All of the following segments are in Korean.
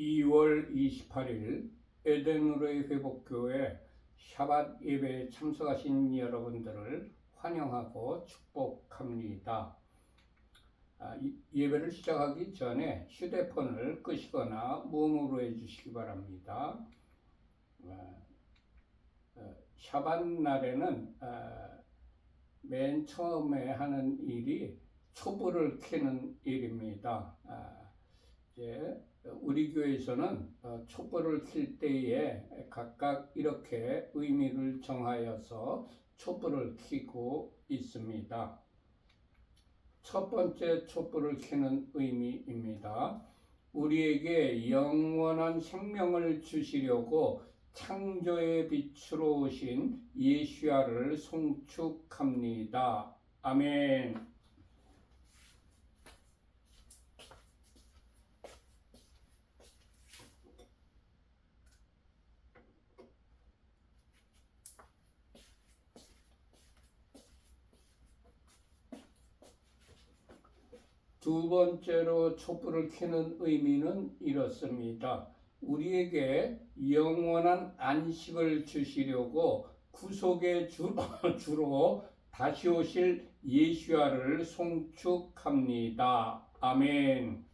2월 28일 에덴으로의 회복교회 샤밧 예배에 참석하신 여러분들을 환영하고 축복합니다. 예배를 시작하기 전에 휴대폰을 끄시거나 무음으로 해주시기 바랍니다. 샤밧 날에는 맨 처음에 하는 일이 촛불을 켜는 일입니다. 이제 우리 교회에서는 촛불을 켤 때에 각각 이렇게 의미를 정하여서 촛불을 켜고 있습니다. 첫 번째 촛불을 켜는 의미입니다. 우리에게 영원한 생명을 주시려고 창조의 빛으로 오신 예수야를 송축합니다. 아멘. 두 번째로 촛불을 켜는 의미는 이렇습니다. 우리에게 영원한 안식을 주시려고 구속의 주로 다시 오실 예수야를 송축합니다. 아멘.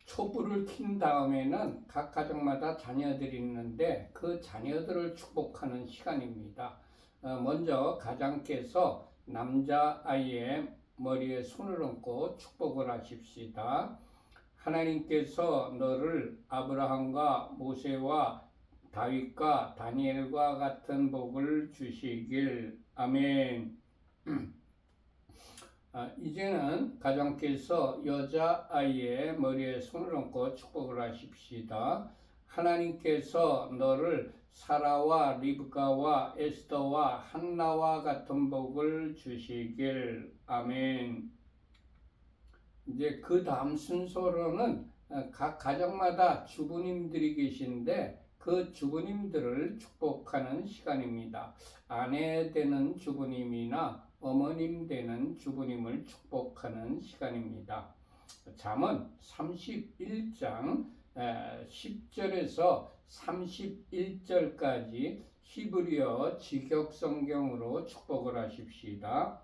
촛불을 킨 다음에는 각 가정마다 자녀들이 있는데 그 자녀들을 축복하는 시간입니다. 먼저 가장께서 남자아이의 머리에 손을 얹고 축복을 하십시다. 하나님께서 너를 아브라함과 모세와 다윗과 다니엘과 같은 복을 주시길. 아멘. 이제는 가정께서 여자아이의 머리에 손을 얹고 축복을 하십시다. 하나님께서 너를 사라와 리브가와 에스더와 한나와 같은 복을 주시길. 아멘. 이제 그 다음 순서로는 각 가정마다 주부님들이 계신데 그 주부님들을 축복하는 시간입니다. 아내 되는 주부님이나 어머님 되는 주부님을 축복하는 시간입니다. 잠언 31장 10절에서 31절까지 히브리어 직역성경으로 축복을 하십시다.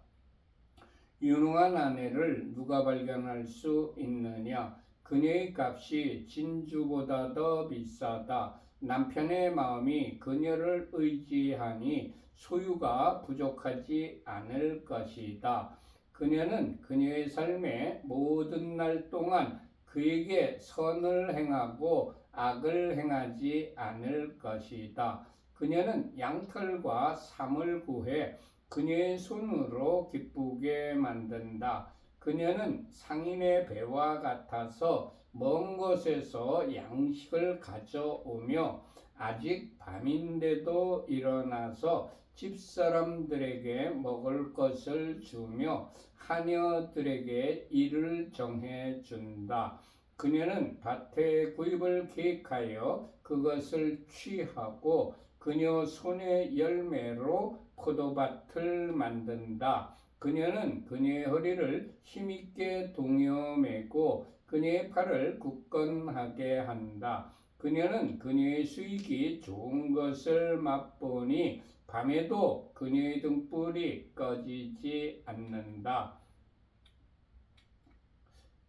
유능한 아내를 누가 발견할 수 있느냐? 그녀의 값이 진주보다 더 비싸다. 남편의 마음이 그녀를 의지하니 소유가 부족하지 않을 것이다. 그녀는 그녀의 삶의 모든 날 동안 그에게 선을 행하고 악을 행하지 않을 것이다. 그녀는 양털과 삼을 구해 그녀의 손으로 기쁘게 만든다. 그녀는 상인의 배와 같아서 먼 곳에서 양식을 가져오며 아직 밤인데도 일어나서 집사람들에게 먹을 것을 주며 하녀들에게 일을 정해준다. 그녀는 밭에 구입을 계획하여 그것을 취하고 그녀 손의 열매로 포도밭을 만든다. 그녀는 그녀의 허리를 힘있게 동여매고 그녀의 팔을 굳건하게 한다. 그녀는 그녀의 수익이 좋은 것을 맛보니 밤에도 그녀의 등불이 꺼지지 않는다.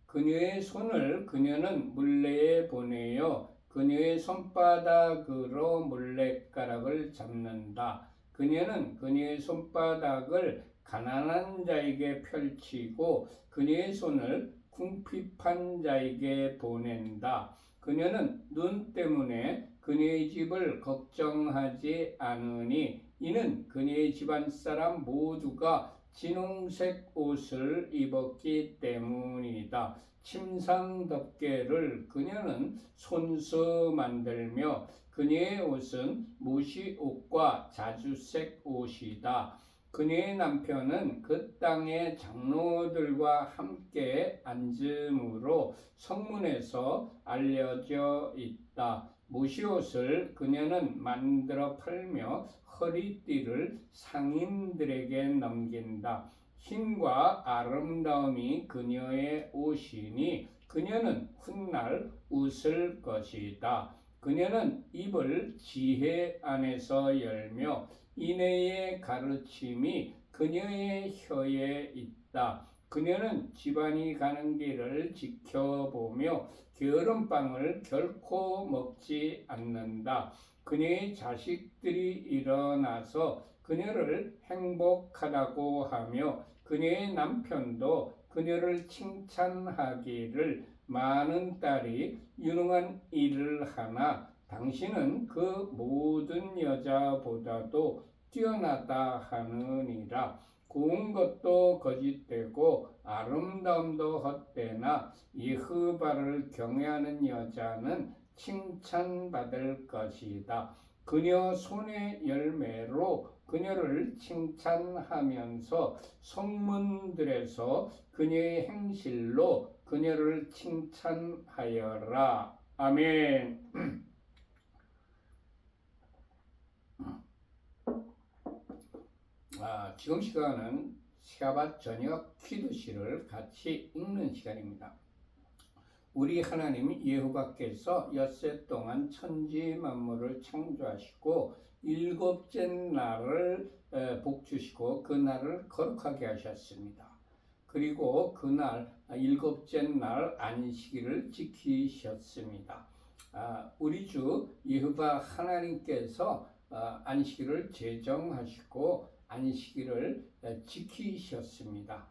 그녀의 손을 그녀는 물레에 보내어 그녀의 손바닥으로 물레가락을 잡는다. 그녀는 그녀의 손바닥을 가난한 자에게 펼치고 그녀의 손을 궁핍한 자에게 보낸다. 그녀는 눈 때문에 그녀의 집을 걱정하지 않으니 이는 그녀의 집안 사람 모두가 진홍색 옷을 입었기 때문이다. 침상 덮개를 그녀는 손수 만들며 그녀의 옷은 무시 옷과 자주색 옷이다. 그녀의 남편은 그 땅의 장로들과 함께 앉음으로 성문에서 알려져 있다. 무시옷을 그녀는 만들어 팔며 허리띠를 상인들에게 넘긴다. 힘과 아름다움이 그녀의 옷이니 그녀는 훗날 웃을 것이다. 그녀는 입을 지혜 안에서 열며 인애의 가르침이 그녀의 혀에 있다. 그녀는 집안이 가는 길을 지켜보며 게으름빵을 결코 먹지 않는다. 그녀의 자식들이 일어나서 그녀를 행복하다고 하며 그녀의 남편도 그녀를 칭찬하기를 많은 딸이 유능한 일을 하나 당신은 그 모든 여자보다도 뛰어나다 하느니라. 고운 것도 거짓되고 아름다움도 헛되나 여호와를 경외하는 여자는 칭찬받을 것이다. 그녀 손의 열매로 그녀를 칭찬하면서 성문들에서 그녀의 행실로 그녀를 칭찬하여라. 아멘. 지금 시간은 샤밧 저녁 키두시를 같이 읽는 시간입니다. 우리 하나님 여호와께서 엿새 동안 천지 만물을 창조하시고 일곱째 날을 복주시고 그 날을 거룩하게 하셨습니다. 그리고 그날 일곱째 날 안식일을 지키셨습니다. 우리 주 여호와 하나님께서 안식일을 제정하시고 안식일을 지키셨습니다.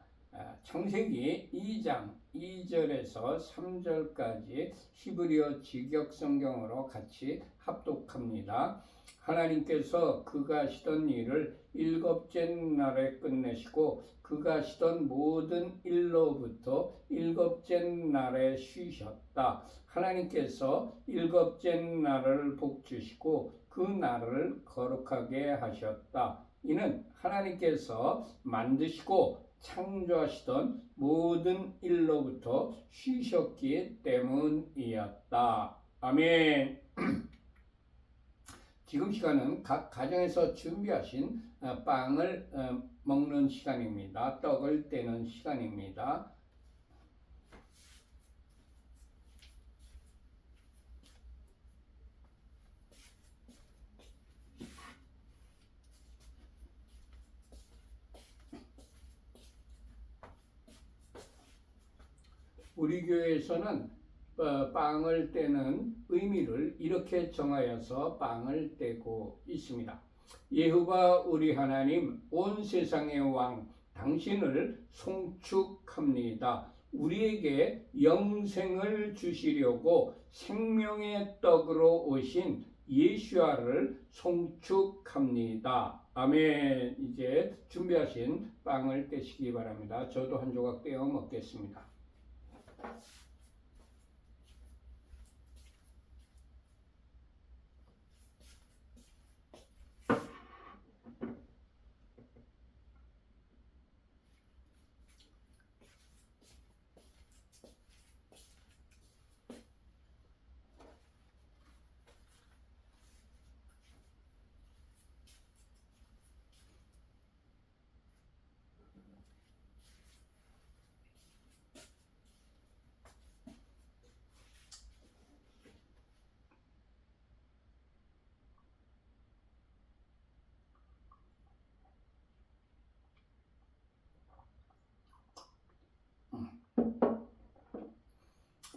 창세기 2장 2절에서 3절까지 히브리어 직역성경으로 같이 합독합니다. 하나님께서 그가 하시던 일을 일곱째 날에 끝내시고 그가 하시던 모든 일로부터 일곱째 날에 쉬셨다. 하나님께서 일곱째 날을 복주시고 그 날을 거룩하게 하셨다. 이는 하나님께서 만드시고 창조하시던 모든 일로부터 쉬셨기 때문이었다. 아멘. 지금 시간은 각 가정에서 준비하신 빵을 먹는 시간입니다. 떡을 떼는 시간입니다. 우리 교회에서는 빵을 떼는 의미를 이렇게 정하여서 빵을 떼고 있습니다. 여호와 우리 하나님 온 세상의 왕 당신을 송축합니다. 우리에게 영생을 주시려고 생명의 떡으로 오신 예수아를 송축합니다. 아멘. 이제 준비하신 빵을 떼시기 바랍니다. 저도 한 조각 떼어 먹겠습니다.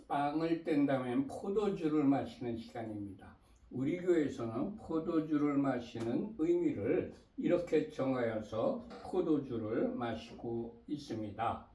빵을 뗀 다음에 포도주를 마시는 시간입니다. 우리 교회에서는 포도주를 마시는 의미를 이렇게 정하여서 포도주를 마시고 있습니다.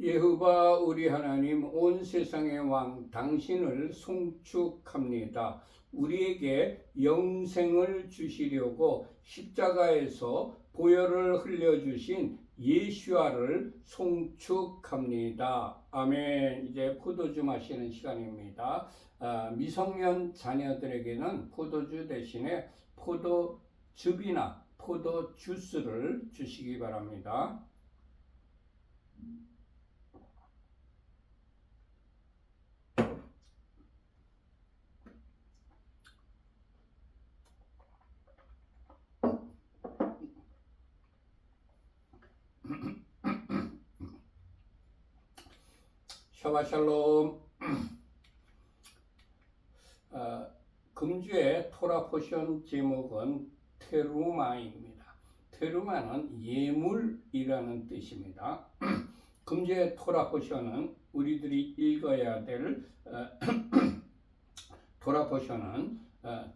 여호와 우리 하나님 온 세상의 왕 당신을 송축합니다. 우리에게 영생을 주시려고 십자가에서 보혈을 흘려주신 예수와를 송축합니다. 아멘. 이제 포도주 마시는 시간입니다. 미성년 자녀들에게는 포도주 대신에 포도즙이나 포도주스를 주시기 바랍니다. 샤바샬롬. 금주의 토라 포션 제목은 테루마입니다. 테루마는 예물이라는 뜻입니다. 금주의 토라 포션은 우리들이 읽어야 될 토라 포션은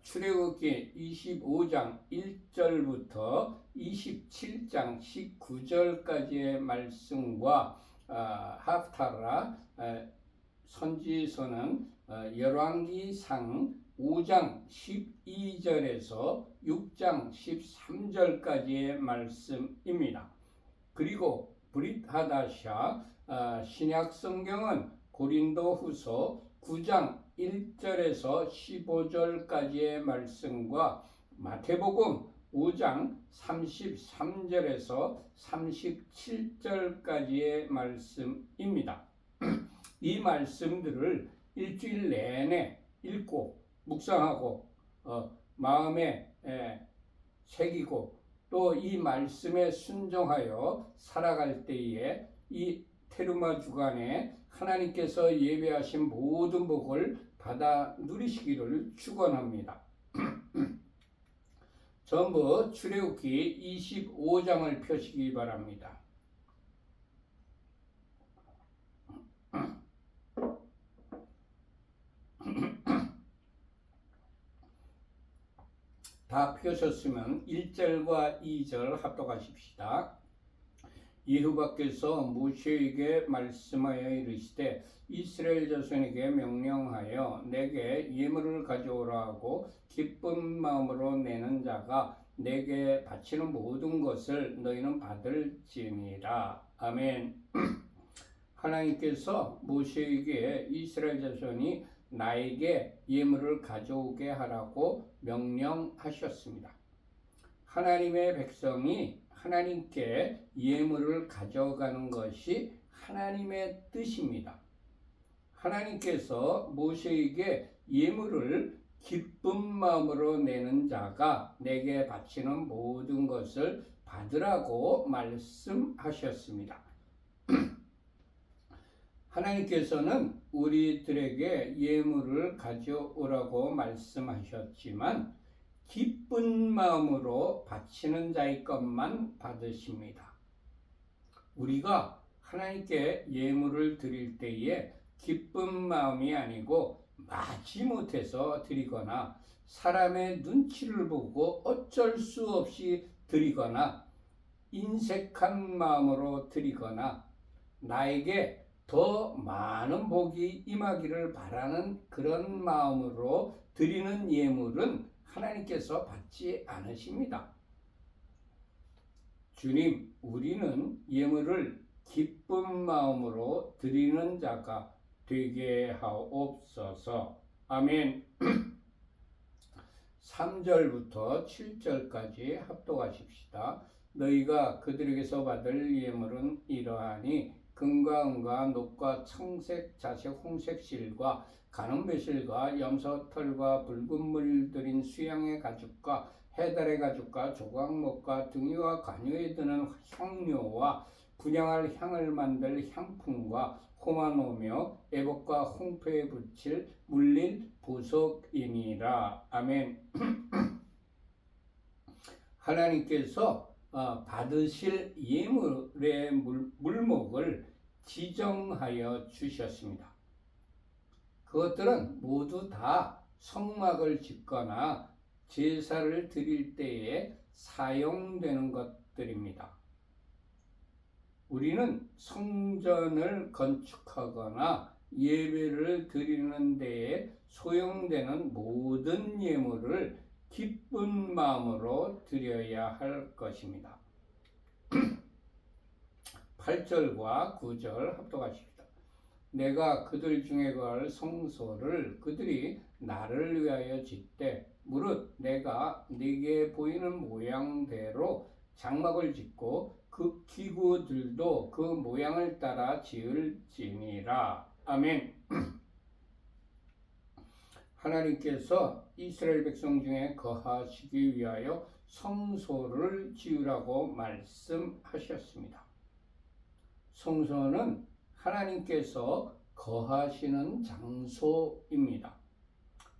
출애굽기 25장 1절부터 27장 19절까지의 말씀과 하프타라 선지서는 열왕기상 5장 12절에서 6장 13절까지의 말씀입니다. 그리고 브릿하다샤 신약성경은 고린도후서 9장 1절에서 15절까지의 말씀과 마태복음 5장 33절에서 37절까지의 말씀입니다. 이 말씀들을 일주일 내내 읽고 묵상하고 마음에 새기고 또 이 말씀에 순종하여 살아갈 때에 이 테루마 주간에 하나님께서 예배하신 모든 복을 받아 누리시기를 축원합니다. 전부 출애굽기 25장을 펴시기 바랍니다. 다 펴셨으면 1절과 2절 합독하십시다. 여호와께서 모세에게 말씀하여 이르시되 이스라엘 자손에게 명령하여 내게 예물을 가져오라 하고 기쁜 마음으로 내는 자가 내게 바치는 모든 것을 너희는 받을지니라. 아멘. 하나님께서 모세에게 이스라엘 자손이 나에게 예물을 가져오게 하라고 명령하셨습니다. 하나님의 백성이 하나님께 예물을 가져가는 것이 하나님의 뜻입니다. 하나님께서 모세에게 예물을 기쁜 마음으로 내는 자가 내게 바치는 모든 것을 받으라고 말씀하셨습니다. 하나님께서는 우리들에게 예물을 가져오라고 말씀하셨지만 기쁜 마음으로 바치는 자의 것만 받으십니다. 우리가 하나님께 예물을 드릴 때에 기쁜 마음이 아니고 마지못해서 드리거나 사람의 눈치를 보고 어쩔 수 없이 드리거나 인색한 마음으로 드리거나 나에게 더 많은 복이 임하기를 바라는 그런 마음으로 드리는 예물은 하나님께서 받지 않으십니다. 주님, 우리는 예물을 기쁜 마음으로 드리는 자가 되게 하옵소서. 아멘. 3절부터 7절까지 합독하십시다. 너희가 그들에게서 받을 예물은 이러하니 금과 은과 녹과 청색, 자색, 홍색 실과 가는 배실과 염소털과 붉은 물 들인 수양의 가죽과 해달의 가죽과 조각목과 등이와 관유에 드는 향료와 분향할 향을 만들 향품과 호마노며 애복과 홍표에 붙일 물릴 보석이니라. 아멘. 하나님께서 받으실 예물의 물목을 지정하여 주셨습니다. 그것들은 모두 다 성막을 짓거나 제사를 드릴 때에 사용되는 것들입니다. 우리는 성전을 건축하거나 예배를 드리는 데에 소용되는 모든 예물을 기쁜 마음으로 드려야 할 것입니다. 8절과 9절 합독하십시다. 내가 그들 중에 거할 성소를 그들이 나를 위하여 짓되 무릇 내가 네게 보이는 모양대로 장막을 짓고 그 기구들도 그 모양을 따라 지을지니라. 아멘. 하나님께서 이스라엘 백성 중에 거하시기 위하여 성소를 지으라고 말씀하셨습니다. 성소는 하나님께서 거하시는 장소입니다.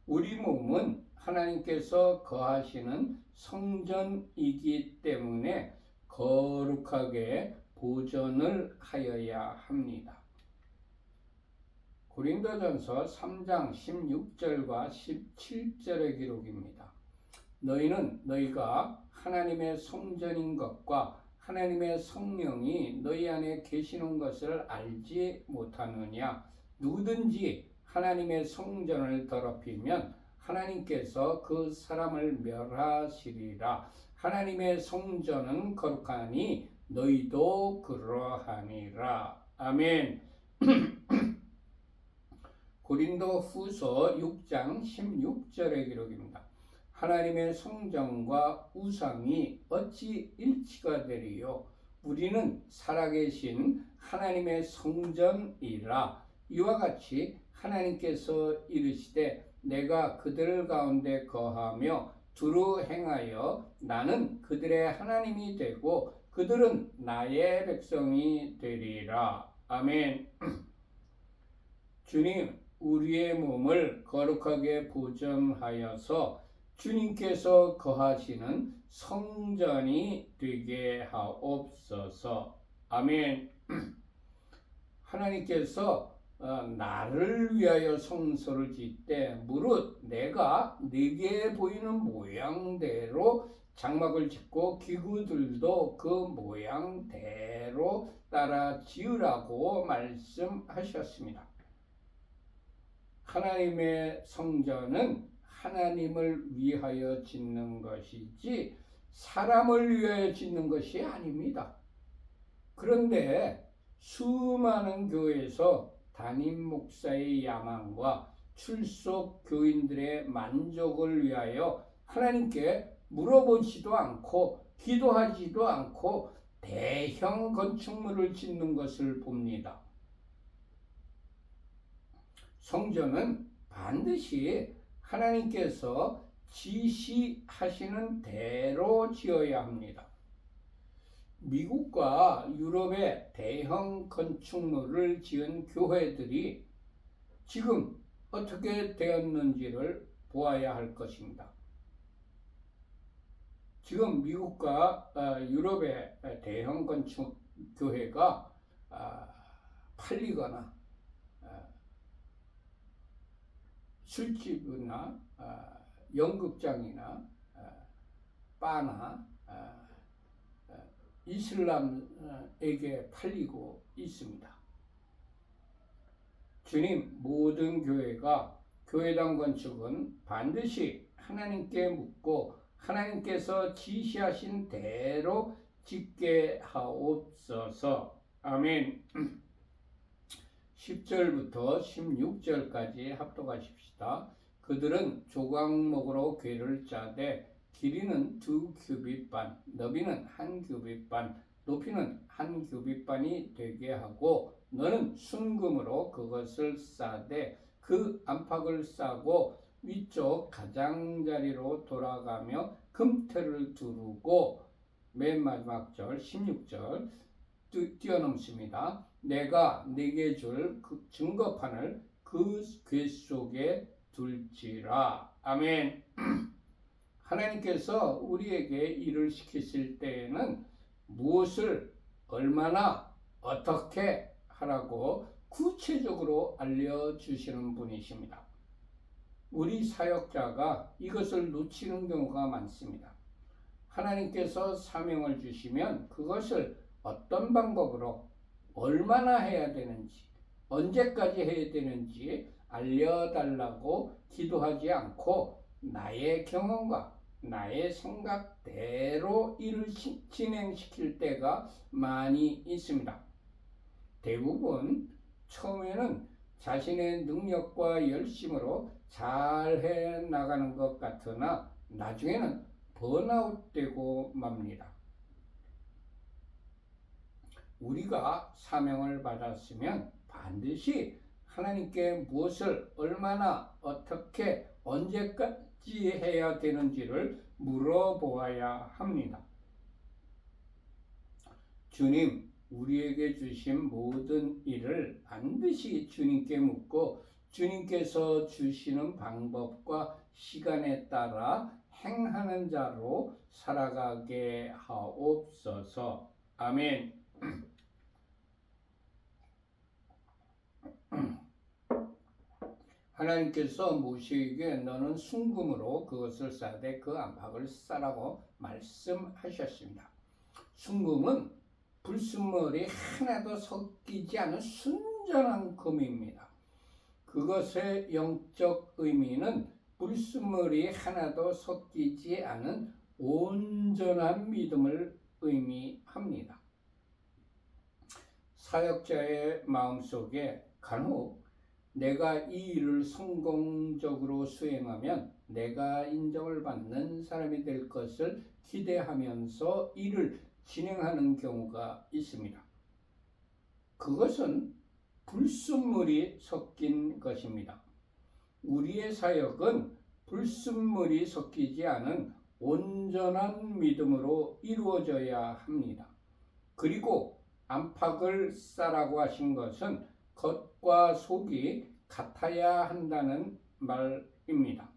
우리 몸은 하나님께서 거하시는 성전이기 때문에 거룩하게 보존을 하여야 합니다. 고린도전서 3장 16절과 17절의 기록입니다. 너희는 너희가 하나님의 성전인 것과 하나님의 성령이 너희 안에 계시는 것을 알지 못하느냐? 누구든지 하나님의 성전을 더럽히면 하나님께서 그 사람을 멸하시리라. 하나님의 성전은 거룩하니 너희도 그러하니라. 아멘. 고린도 후서 6장 16절의 기록입니다. 하나님의 성전과 우상이 어찌 일치가 되리요? 우리는 살아계신 하나님의 성전이라. 이와 같이 하나님께서 이르시되 내가 그들 가운데 거하며 두루 행하여 나는 그들의 하나님이 되고 그들은 나의 백성이 되리라. 아멘. 주님, 우리의 몸을 거룩하게 보존하여서 주님께서 거하시는 성전이 되게 하옵소서. 아멘. 하나님께서 나를 위하여 성소를 짓되 무릇 내가 네게 보이는 모양대로 장막을 짓고 기구들도 그 모양대로 따라 지으라고 말씀하셨습니다. 하나님의 성전은 하나님을 위하여 짓는 것이지 사람을 위하여 짓는 것이 아닙니다. 그런데 수많은 교회에서 담임 목사의 야망과 출석 교인들의 만족을 위하여 하나님께 물어보지도 않고 기도하지도 않고 대형 건축물을 짓는 것을 봅니다. 성전은 반드시 하나님께서 지시하시는 대로 지어야 합니다. 미국과 유럽의 대형 건축물을 지은 교회들이 지금 어떻게 되었는지를 보아야 할 것입니다. 지금 미국과 유럽의 대형 건축 교회가 팔리거나 술집이나 연극장이나 바나 이슬람에게 팔리고 있습니다. 주님, 모든 교회가 교회당 건축은 반드시 하나님께 묻고 하나님께서 지시하신 대로 짓게 하옵소서. 아멘. 10절부터 16절까지 합독하십시다. 그들은 조각목으로 궤를 짜되 길이는 2규빗 반, 너비는 1규빗 반, 높이는 1규빗 반이 되게 하고 너는 순금으로 그것을 싸되 그 안팎을 싸고 위쪽 가장자리로 돌아가며 금테를 두르고 맨 마지막 절 16절 뛰어넘습니다. 내가 네게 줄 그 증거판을 그 궤 속에 둘지라. 아멘. 하나님께서 우리에게 일을 시키실 때에는 무엇을 얼마나 어떻게 하라고 구체적으로 알려주시는 분이십니다. 우리 사역자가 이것을 놓치는 경우가 많습니다. 하나님께서 사명을 주시면 그것을 어떤 방법으로 얼마나 해야 되는지, 언제까지 해야 되는지 알려달라고 기도하지 않고 나의 경험과 나의 생각대로 일을 진행시킬 때가 많이 있습니다. 대부분 처음에는 자신의 능력과 열심으로 잘 해 나가는 것 같으나 나중에는 번아웃되고 맙니다. 우리가 사명을 받았으면 반드시 하나님께 무엇을 얼마나 어떻게 언제까지 해야 되는지를 물어보아야 합니다. 주님, 우리에게 주신 모든 일을 반드시 주님께 묻고 주님께서 주시는 방법과 시간에 따라 행하는 자로 살아가게 하옵소서. 아멘. 하나님께서 모세에게 너는 순금으로 그것을 싸되 그 안팎을 싸라고 말씀하셨습니다. 순금은 불순물이 하나도 섞이지 않은 순전한 금입니다. 그것의 영적 의미는 불순물이 하나도 섞이지 않은 온전한 믿음을 의미합니다. 사역자의 마음속에 간혹 내가 이 일을 성공적으로 수행하면 내가 인정을 받는 사람이 될 것을 기대하면서 일을 진행하는 경우가 있습니다. 그것은 불순물이 섞인 것입니다. 우리의 사역은 불순물이 섞이지 않은 온전한 믿음으로 이루어져야 합니다. 그리고 안팎을 싸라고 하신 것은 겉과 속이 같아야 한다는 말입니다.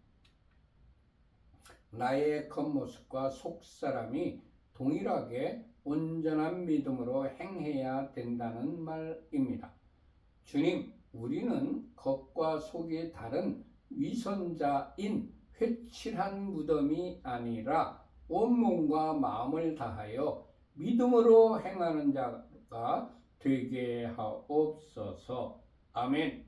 나의 겉모습과 속사람이 동일하게 온전한 믿음으로 행해야 된다는 말입니다. 주님, 우리는 겉과 속이 다른 위선자인 회칠한 무덤이 아니라 온몸과 마음을 다하여 믿음으로 행하는 자가 되게 하옵소서. 아멘.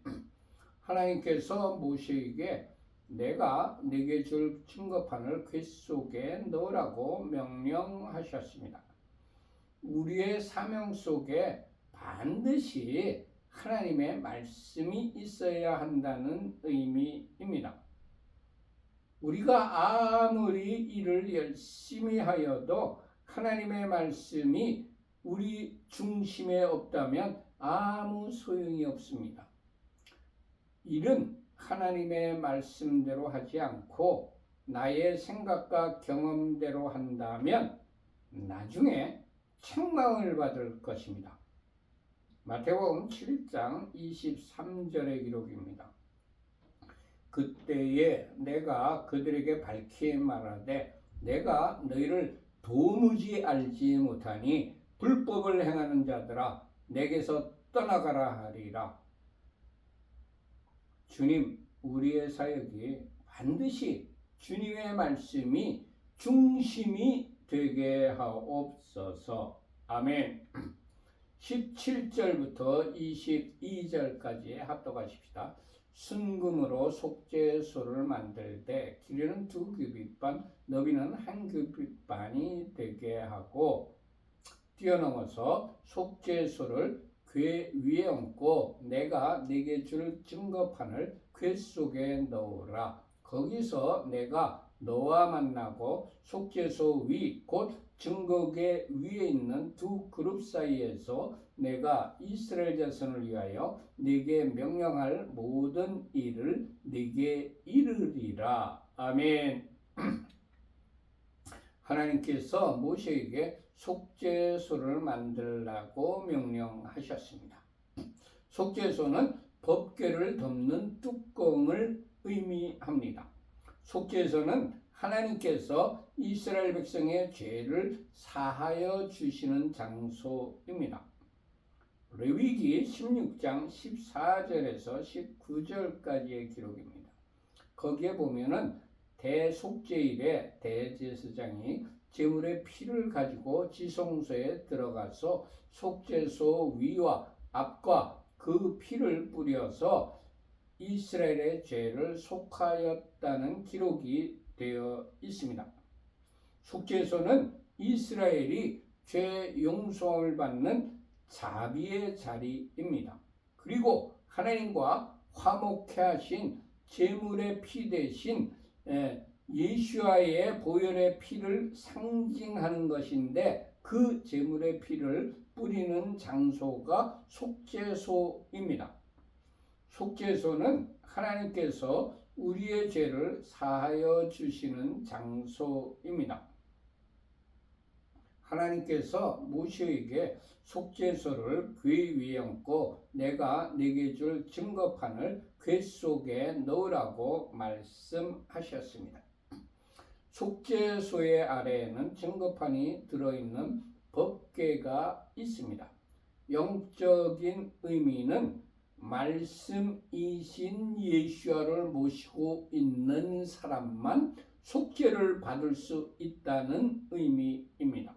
하나님께서 모세에게 내가 네게 줄 증거판을 궤 속에 넣으라고 명령하셨습니다. 우리의 사명 속에 반드시 하나님의 말씀이 있어야 한다는 의미입니다. 우리가 아무리 일을 열심히 하여도 하나님의 말씀이 우리 중심에 없다면 아무 소용이 없습니다. 일은 하나님의 말씀대로 하지 않고 나의 생각과 경험대로 한다면 나중에 책망을 받을 것입니다. 마태복음 7장 23절의 기록입니다. 그때에 내가 그들에게 밝히 말하되 내가 너희를 도무지 알지 못하니 불법을 행하는 자들아 내게서 떠나가라 하리라. 주님, 우리의 사역이 반드시 주님의 말씀이 중심이 되게 하옵소서. 아멘. 17절부터 22절까지 합독하십시다. 순금으로 속죄소를 만들 때 길이는 2규빗반, 너비는 1규빗반이 되게 하고 뛰어넘어서 속죄소를 궤 위에 얹고 내가 네게 줄 증거판을 궤 속에 넣으라. 거기서 내가 너와 만나고 속죄소 위 곧 증거궤 위에 있는 두 그룹 사이에서 내가 이스라엘 자손을 위하여 네게 명령할 모든 일을 네게 이르리라. 아멘. 하나님께서 모세에게 속죄소를 만들라고 명령하셨습니다. 속죄소는 법궤를 덮는 뚜껑을 의미합니다. 속죄소는 하나님께서 이스라엘 백성의 죄를 사하여 주시는 장소입니다. 레위기 16장 14절에서 19절까지의 기록입니다. 거기에 보면은 대속죄일에 대제사장이 제물의 피를 가지고 지성소에 들어가서 속죄소 위와 앞과 그 피를 뿌려서 이스라엘의 죄를 속하였다는 기록이 되어 있습니다. 속죄소는 이스라엘이 죄 용서를 받는 자비의 자리입니다. 그리고 하나님과 화목케 하신 제물의 피 대신 예수와의 보혈의 피를 상징하는 것인데, 그 제물의 피를 뿌리는 장소가 속죄소입니다. 속죄소는 하나님께서 우리의 죄를 사하여 주시는 장소입니다. 하나님께서 모세에게 속죄소를 궤 위에 얹고 내가 네게 줄 증거판을 궤 속에 넣으라고 말씀하셨습니다. 속죄소의 아래에는 증거판이 들어있는 법궤가 있습니다. 영적인 의미는 말씀이신 예수와를 모시고 있는 사람만 속죄를 받을 수 있다는 의미입니다.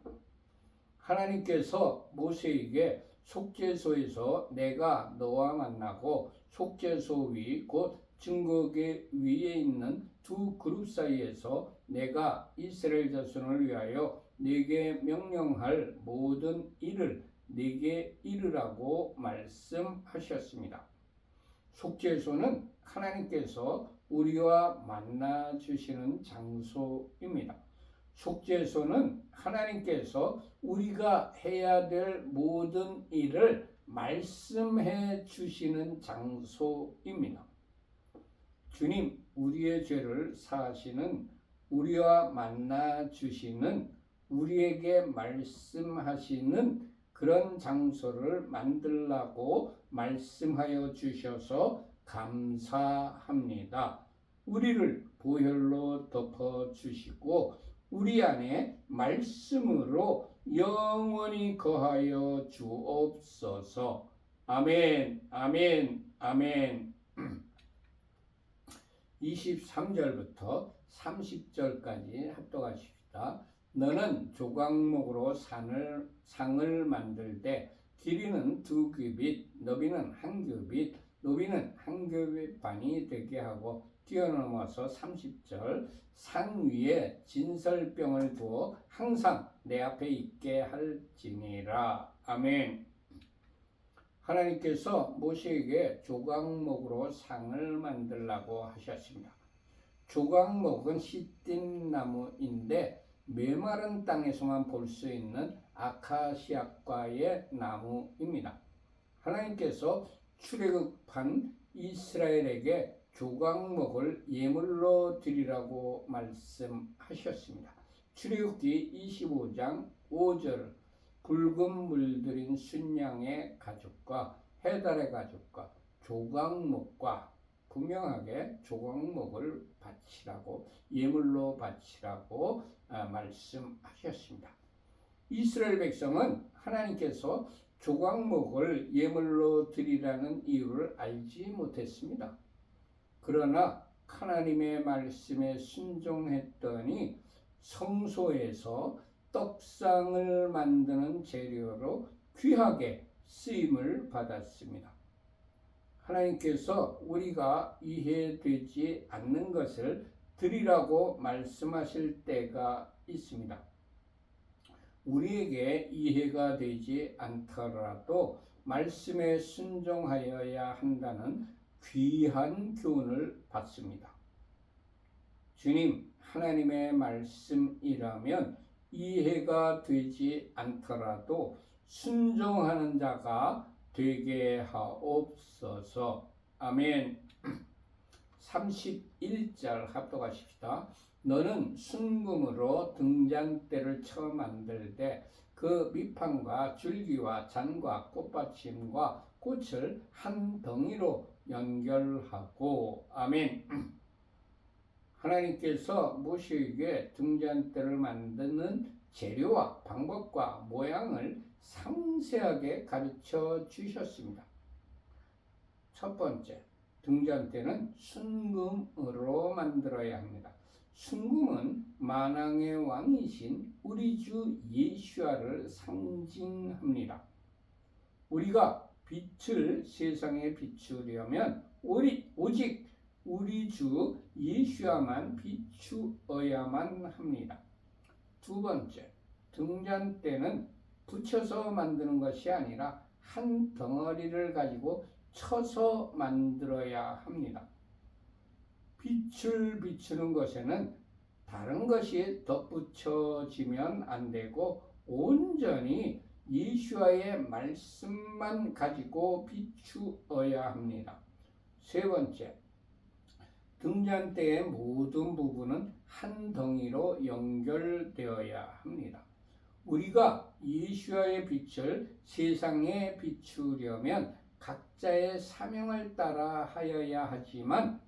하나님께서 모세에게 속죄소에서 내가 너와 만나고 속죄소 위 곧 증거궤 위에 있는 두 그룹 사이에서 내가 이스라엘 자손을 위하여 네게 명령할 모든 일을 네게 이르라고 말씀하셨습니다. 속죄소는 하나님께서 우리와 만나 주시는 장소입니다. 속죄소는 하나님께서 우리가 해야 될 모든 일을 말씀해 주시는 장소입니다. 주님, 우리의 죄를 사하시는, 우리와 만나 주시는, 우리에게 말씀하시는 그런 장소를 만들라고 말씀하여 주셔서 감사합니다. 우리를 보혈로 덮어 주시고 우리 안에 말씀으로 영원히 거하여 주옵소서. 아멘, 아멘, 아멘. 23절부터 30절까지 합독하십시다. 너는 조각목으로 상을 만들되 길이는 2규빗, 너비는 1규빗, 높이는 1규빗 반이 되게 하고 뛰어넘어서 30절 상 위에 진설병을 두어 항상 내 앞에 있게 할지니라. 아멘. 하나님께서 모세에게 조각목으로 상을 만들라고 하셨습니다. 조각목은 시띠나무인데 메마른 땅에서만 볼 수 있는 아카시아과의 나무입니다. 하나님께서 출애굽한 이스라엘에게 조각목을 예물로 드리라고 말씀하셨습니다. 출애굽기 25장 5절 붉은 물들인 순양의 가죽과 해달의 가죽과 조각목과 분명하게 조각목을 바치라고, 예물로 바치라고 말씀하셨습니다. 이스라엘 백성은 하나님께서 조각목을 예물로 드리라는 이유를 알지 못했습니다. 그러나 하나님의 말씀에 순종했더니 성소에서 떡상을 만드는 재료로 귀하게 쓰임을 받았습니다. 하나님께서 우리가 이해되지 않는 것을 드리라고 말씀하실 때가 있습니다. 우리에게 이해가 되지 않더라도 말씀에 순종하여야 한다는 귀한 교훈을 받습니다. 주님, 하나님의 말씀이라면 이해가 되지 않더라도 순종하는 자가 되게 하옵소서. 아멘. 31절 합독하십시다. 너는 순금으로 등잔대를 쳐 만들되 그 밑판과 줄기와 잔과 꽃받침과 꽃을 한 덩이로 연결하고. 아멘. 하나님께서 모세에게 등잔대를 만드는 재료와 방법과 모양을 상세하게 가르쳐 주셨습니다. 첫 번째, 등잔대는 순금으로 만들어야 합니다. 순금은 만왕의 왕이신 우리 주 예수와를 상징합니다. 우리가 빛을 세상에 비추려면 오직 우리 주 예수와만 비추어야만 합니다. 두 번째, 등잔대는 붙여서 만드는 것이 아니라 한 덩어리를 가지고 쳐서 만들어야 합니다. 빛을 비추는 것에는 다른 것이 덧붙여지면 안 되고 온전히 예수와의 말씀만 가지고 비추어야 합니다. 세 번째, 등잔대의 모든 부분은 한 덩이로 연결되어야 합니다. 우리가 예수와의 빛을 세상에 비추려면 각자의 사명을 따라 하여야 하지만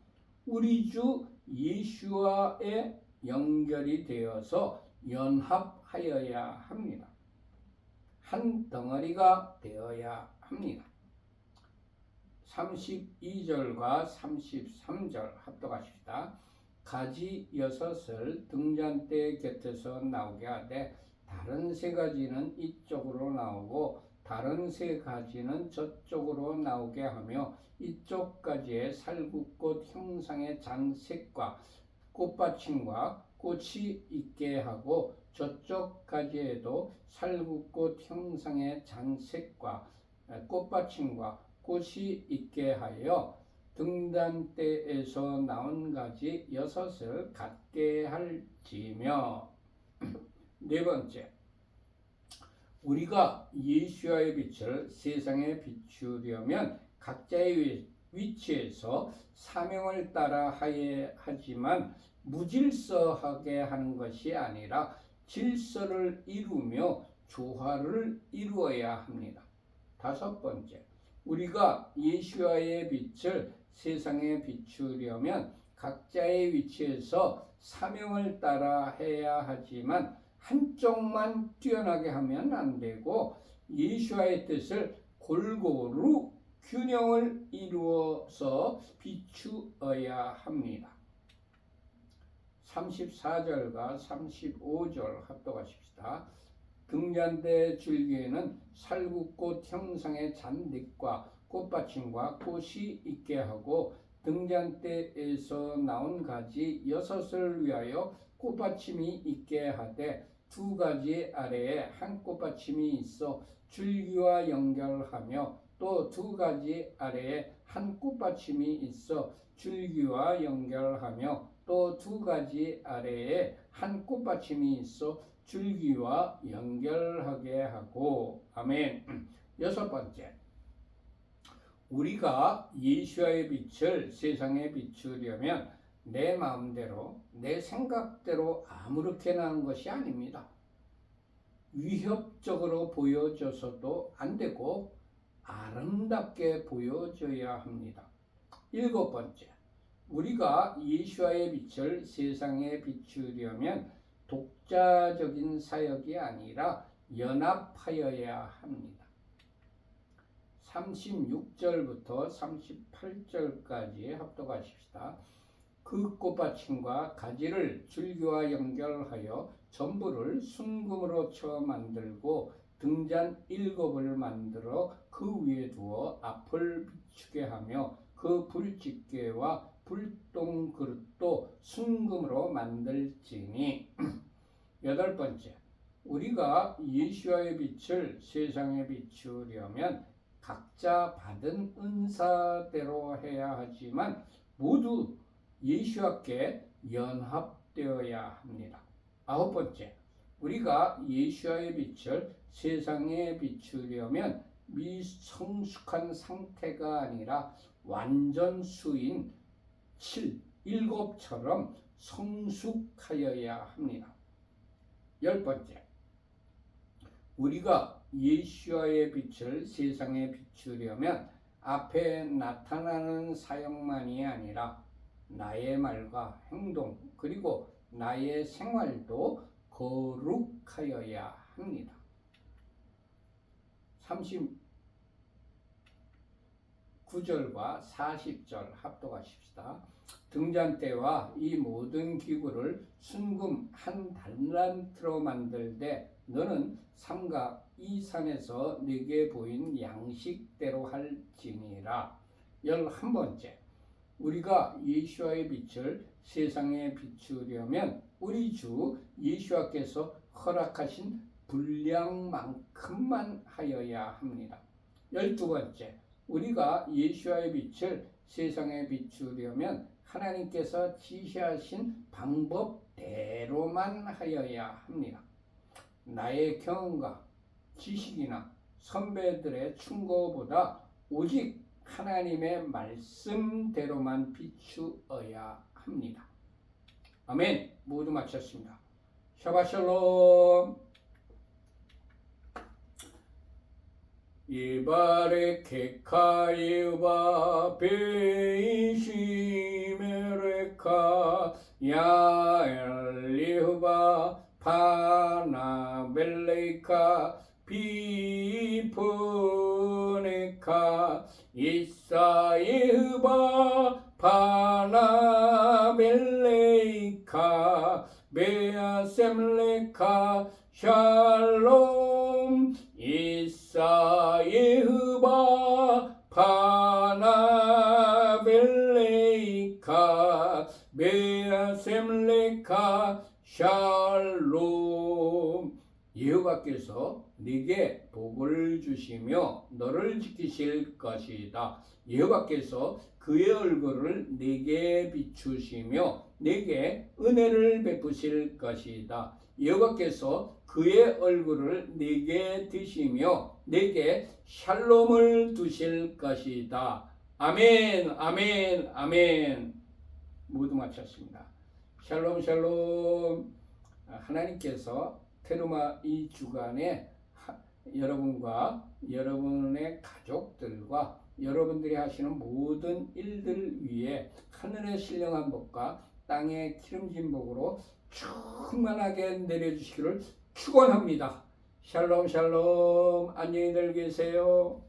우리 주 예수와의 연결이 되어서 연합하여야 합니다. 한 덩어리가 되어야 합니다. 32절과 33절 합독하십시다. 가지 6을 등잔대 곁에서 나오게 하되 다른 3가지는 이쪽으로 나오고 다른 3가지는 저쪽으로 나오게 하며 이쪽 가지에 살구꽃 형상의 장색과 꽃받침과 꽃이 있게 하고 저쪽 가지에도 살구꽃 형상의 장색과 꽃받침과 꽃이 있게 하여 등잔대에서 나온 가지 6을 갖게 할지며. 네 번째, 우리가 예수와의 빛을 세상에 비추려면 각자의 위치에서 사명을 따라 하야 하지만 무질서하게 하는 것이 아니라 질서를 이루며 조화를 이루어야 합니다. 다섯 번째, 우리가 예수와의 빛을 세상에 비추려면 각자의 위치에서 사명을 따라 해야 하지만 한쪽만 뛰어나게 하면 안 되고 예수와의 뜻을 골고루 균형을 이루어서 비추어야 합니다. 34절과 35절 합독하십시다. 등잔대 줄기에는 살구꽃 형상의 잔디과 꽃받침과 꽃이 있게 하고 등잔대에서 나온 가지 6을 위하여 꽃받침이 있게 하되 2가지 아래에 한 꽃받침이 있어 줄기와 연결하며 또 2가지 아래에 한 꽃받침이 있어 줄기와 연결하며 또 2가지 아래에 한 꽃받침이 있어 줄기와 연결하게 하고. 아멘. 6번째, 우리가 예수와의 빛을 세상에 비추려면 내 마음대로 내 생각대로 아무렇게나 하는 것이 아닙니다. 위협적으로 보여져서도 안 되고 아름답게 보여져야 합니다. 7번째, 우리가 예수와의 빛을 세상에 비추려면 독자적인 사역이 아니라 연합하여야 합니다. 36절부터 38절까지 합독하십시다. 그 꽃받침과 가지를 줄기와 연결하여 전부를 순금으로 쳐 만들고 등잔 7을 만들어 그 위에 두어 앞을 비추게 하며 그 불집게와 불똥 그릇도 순금으로 만들지니. 8번째, 우리가 예수와의 빛을 세상에 비추려면 각자 받은 은사대로 해야 하지만 모두 예수와께 연합되어야 합니다. 9번째, 우리가 예수와의 빛을 세상에 비추려면 미성숙한 상태가 아니라 완전수인 7처럼 성숙하여야 합니다. 10번째, 우리가 예수와의 빛을 세상에 비추려면 앞에 나타나는 사역만이 아니라 나의 말과 행동 그리고 나의 생활도 거룩하여야 합니다. 39 9절과 40절 합독하십시다. 등잔 때와 이 모든 기구를 순금 한 달란트로 만들되 너는 삼각 이 산에서 네게 보인 양식대로 할지니라. 11번째, 우리가 예수와의 빛을 세상에 비추려면 우리 주 예수와께서 허락하신 분량만큼만 하여야 합니다. 12번째, 우리가 예수와의 빛을 세상에 비추려면 하나님께서 지시하신 방법대로만 하여야 합니다. 나의 경험과 지식이나 선배들의 충고보다 오직 하나님의 말씀대로만 비추어야 합니다. 아멘. 모두 마쳤습니다. 샤바샬롬. 이바레케카 예바 베이시메레카 야엘리후바 파나벨레카 비푸네카 이사예흐바 파나벨레카 베아셈레카 샬롬 이사예흐바 파나벨레카 베아셈레카 샬롬. 여호와께서 네게 복을 주시며 너를 지키실 것이다. 여호와께서 그의 얼굴을 네게 비추시며 네게 은혜를 베푸실 것이다. 여호와께서 그의 얼굴을 네게 드시며 네게 샬롬을 두실 것이다. 아멘, 아멘, 아멘. 모두 마쳤습니다. 샬롬, 샬롬. 하나님께서 테루마 이 주간에 여러분과 여러분의 가족들과 여러분들이 하시는 모든 일들 위에 하늘의 신령한 복과 땅의 기름진 복으로 충만하게 내려주시기를 축원합니다. 샬롬 샬롬. 안녕히들 계세요.